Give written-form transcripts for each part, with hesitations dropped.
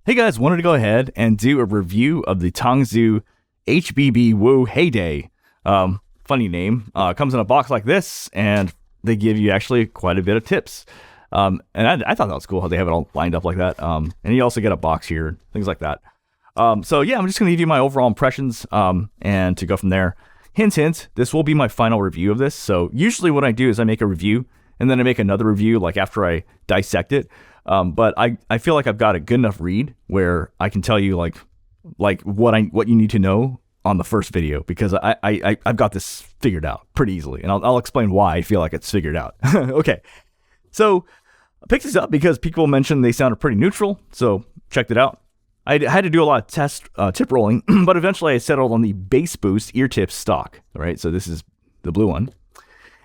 Hey guys, wanted to go ahead and do a review of the Tangzu HBB Wu Heyday. Funny name. Comes in a box like this, and they give you actually quite a bit of tips. And I thought that was cool how they have it all lined up like that. And you also get a box here, things like that. So yeah, I'm just going to give you my overall impressions and to go from there. Hint, this will be my final review of this. So usually what I do is I make a review and then I make another review like after I dissect it. But I feel like I've got a good enough read where I can tell you like what you need to know on the first video, because I've got this figured out pretty easily, and I'll explain why I feel like it's figured out. Okay, so I picked this up because people mentioned they sounded pretty neutral, so checked it out. I had to do a lot of test tip rolling, but eventually I settled on the bass boost ear tips stock. All right, so this is the blue one,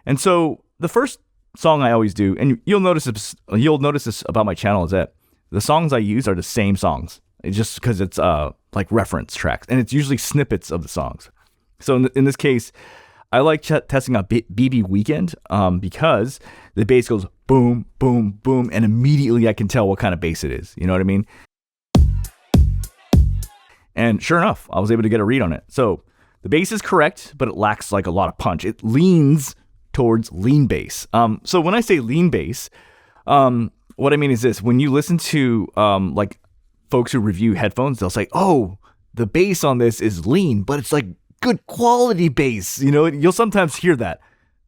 and so the first song I always do, and you'll notice this about my channel, is that the songs I use are the same songs. It's just because it's like reference tracks, and it's usually snippets of the songs. So in this case, I like testing out BB Weekend because the bass goes boom, boom, boom, and immediately I can tell what kind of bass it is. You know what I mean? And sure enough, I was able to get a read on it. So the bass is correct, but it lacks like a lot of punch. It leans towards lean bass. So when I say lean bass, what I mean is this: when you listen to like folks who review headphones, they'll say, "Oh, the bass on this is lean, but it's like good quality bass." You know, you'll sometimes hear that.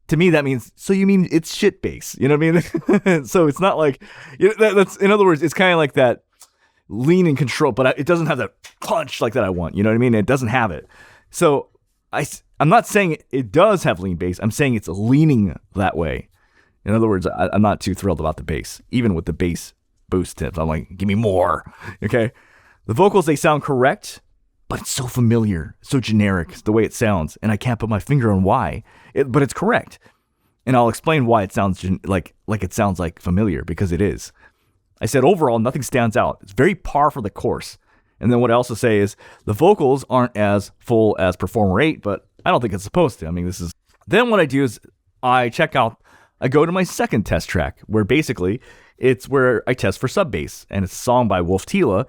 To me, that means, so you mean it's shit bass? You know what I mean? So it's not like, you know, that's, in other words, it's kind of like that lean and control, but it doesn't have that punch like that I want. You know what I mean? It doesn't have it. So I'm not saying it does have lean bass. I'm saying it's leaning that way. In other words, I'm not too thrilled about the bass, even with the bass boost tips. I'm like, give me more. Okay. The vocals, they sound correct, but it's so familiar, so generic, the way it sounds. And I can't put my finger on why, but it's correct. And I'll explain why it sounds like it sounds like familiar, because it is. I said overall, nothing stands out. It's very par for the course. And then what I also say is the vocals aren't as full as Performer 8, but I don't think it's supposed to. I mean, then what I do is I go to my second test track, where basically it's where I test for sub bass, and it's a song by Wolf Tila.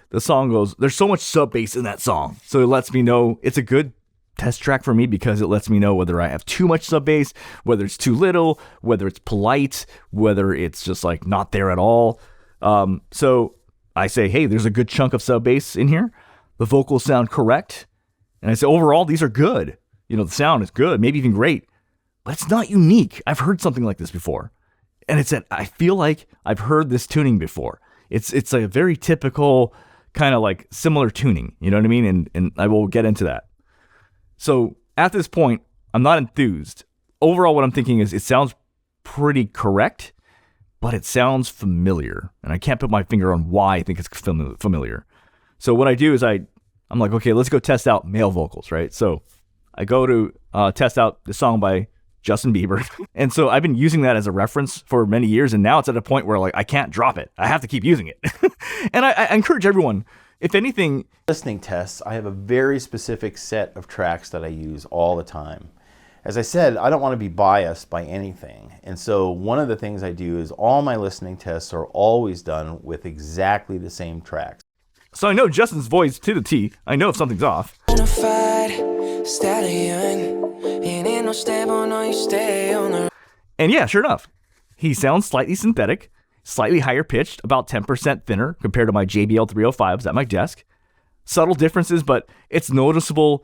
The song goes, there's so much sub bass in that song. So it lets me know it's a good test track for me, because it lets me know whether I have too much sub bass, whether it's too little, whether it's polite, whether it's just like not there at all. So I say, hey, there's a good chunk of sub bass in here. The vocals sound correct. And I say, overall, these are good. You know, the sound is good, maybe even great, but it's not unique. I've heard something like this before. And it's that I feel like I've heard this tuning before. It's a very typical kind of like similar tuning. You know what I mean? And I will get into that. So at this point, I'm not enthused. Overall, what I'm thinking is it sounds pretty correct, but it sounds familiar. And I can't put my finger on why I think it's familiar. So what I do is I'm like, okay, let's go test out male vocals, right? So I go to test out the song by Justin Bieber. And so I've been using that as a reference for many years. And now it's at a point where like I can't drop it. I have to keep using it. And I encourage everyone, if anything. Listening tests, I have a very specific set of tracks that I use all the time. As I said, I don't want to be biased by anything. And so one of the things I do is all my listening tests are always done with exactly the same tracks. So I know Justin's voice to the T. I know if something's off. And yeah, sure enough, he sounds slightly synthetic, slightly higher pitched, about 10% thinner compared to my JBL 305s at my desk. Subtle differences, but it's noticeable.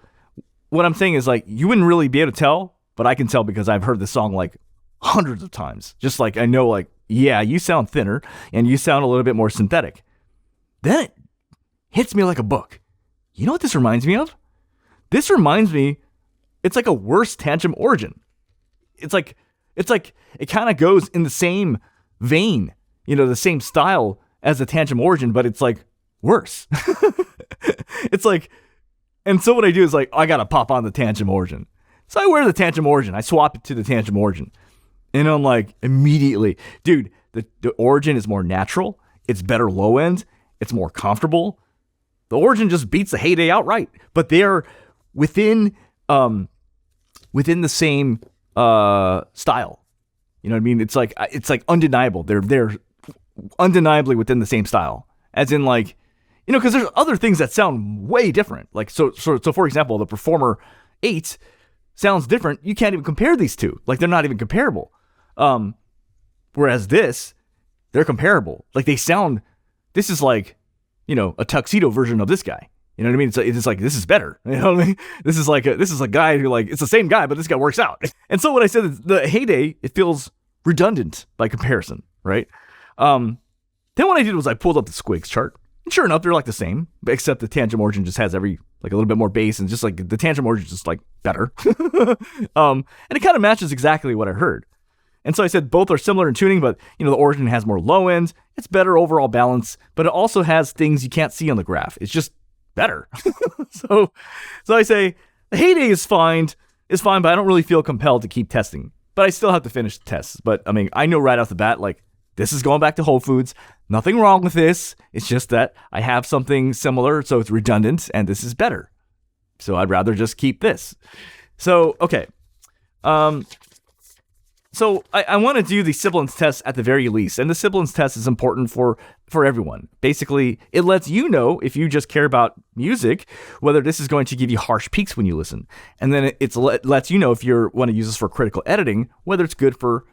What I'm saying is, like, you wouldn't really be able to tell, but I can tell because I've heard this song like hundreds of times. Just like I know, like, yeah, you sound thinner and you sound a little bit more synthetic. Then it hits me like a book. You know what this reminds me of? This reminds me, it's like a worse Tanchjim Origin. It's like it kind of goes in the same vein, you know, the same style as the Tanchjim Origin, but it's like worse. It's like, and so what I do is like, I gotta pop on the Tanchjim Origin. So I wear the Tanchjim Origin. I swap it to the Tanchjim Origin. And I'm like, immediately, dude, the Origin is more natural. It's better low end. It's more comfortable. The Origin just beats the Heyday outright. But they are within the same style. You know what I mean? It's like undeniable. They're undeniably within the same style. As in, like, because there's other things that sound way different. Like, so for example, the Performer 8 sounds different. You can't even compare these two. Like, they're not even comparable. Whereas they're comparable. Like, they sound, this is like, a tuxedo version of this guy. You know what I mean? It's like, this is better. You know what I mean? This is a guy who, like, it's the same guy, but this guy works out. And so when I said the Heyday, it feels redundant by comparison, right? Then what I did was I pulled up the Squigs chart. And sure enough, they're like the same, except the Tanchim Origin just has a little bit more bass, and just like the Tanchim Origin is just like better. And it kind of matches exactly what I heard. And so I said both are similar in tuning, but the Origin has more low ends. It's better overall balance, but it also has things you can't see on the graph. It's just better. So I say the Heyday is fine, but I don't really feel compelled to keep testing. But I still have to finish the tests. But I mean, I know right off the bat, like, this is going back to Whole Foods. Nothing wrong with this. It's just that I have something similar, so it's redundant, and this is better. So I'd rather just keep this. So, okay. So I want to do the Sibilance test at the very least. And the Sibilance test is important for everyone. Basically, it lets you know, if you just care about music, whether this is going to give you harsh peaks when you listen. And then it lets you know, if you want to use this for critical editing, whether it's good for,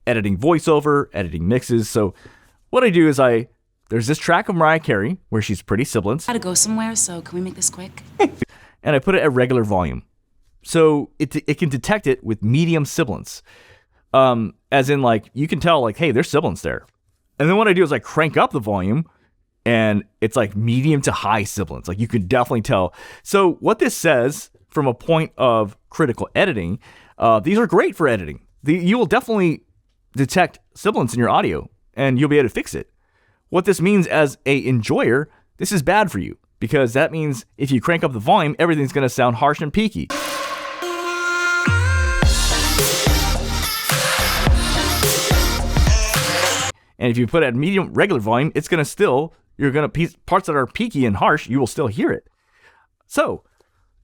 editing voiceover, editing mixes. So what I do is there's this track of Mariah Carey where she's pretty sibilant. Gotta go somewhere, so can we make this quick? And I put it at regular volume. So it can detect it with medium sibilance. As in, like, you can tell, like, hey, there's sibilance there. And then what I do is I crank up the volume, and it's like medium to high sibilance. Like, you can definitely tell. So what this says from a point of critical editing, these are great for editing. You will definitely detect sibilance in your audio, and you'll be able to fix it. What this means as a enjoyer, this is bad for you, because that means if you crank up the volume, everything's going to sound harsh and peaky. And if you put it at medium regular volume, it's going to parts that are peaky and harsh, you will still hear it. So,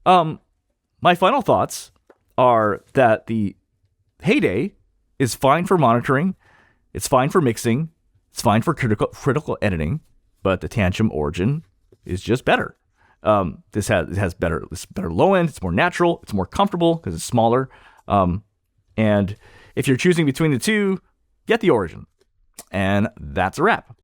my final thoughts are that the Heyday is fine for monitoring, it's fine for mixing, it's fine for critical editing, but the Tanchim Origin is just better. It has better low end, it's more natural, it's more comfortable because it's smaller. And if you're choosing between the two, get the Origin. And that's a wrap.